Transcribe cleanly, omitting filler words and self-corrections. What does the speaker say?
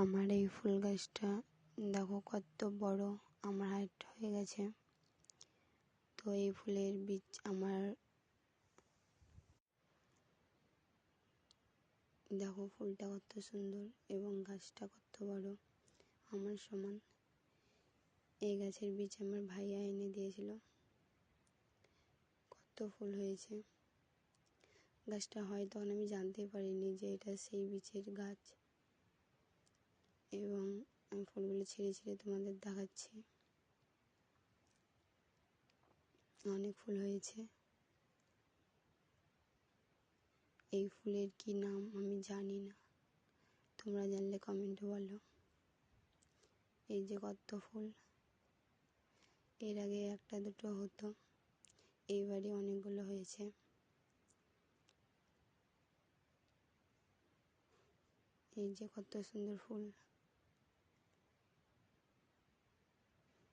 আমার এই ফুল গাছটা দেখো কত বড়, আমার হাইট হয়ে গেছে। তো এই ফুলের বীজ আমার দেখো, ফুলটা কত সুন্দর এবং গাছটা কত বড়, আমার সমান। এই গাছের বীজ আমার ভাইয়া এনে দিয়েছিল। কত ফুল হয়েছে। গাছটা হয় তখন আমি জানতে পারিনি যে এটা সেই বীজের গাছ, এবং আমি ফুলগুলো ছিঁড়ে ছিঁড়ে তোমাদের দেখাচ্ছি। অনেক ফুল হয়েছে। এই ফুলের কি নাম আমি জানি না, তোমরা জানলে কমেন্টে বলো। এই যে কত ফুল, এর আগে একটা দুটো হতো, এইবারে অনেকগুলো হয়েছে। এই যে কত সুন্দর ফুল।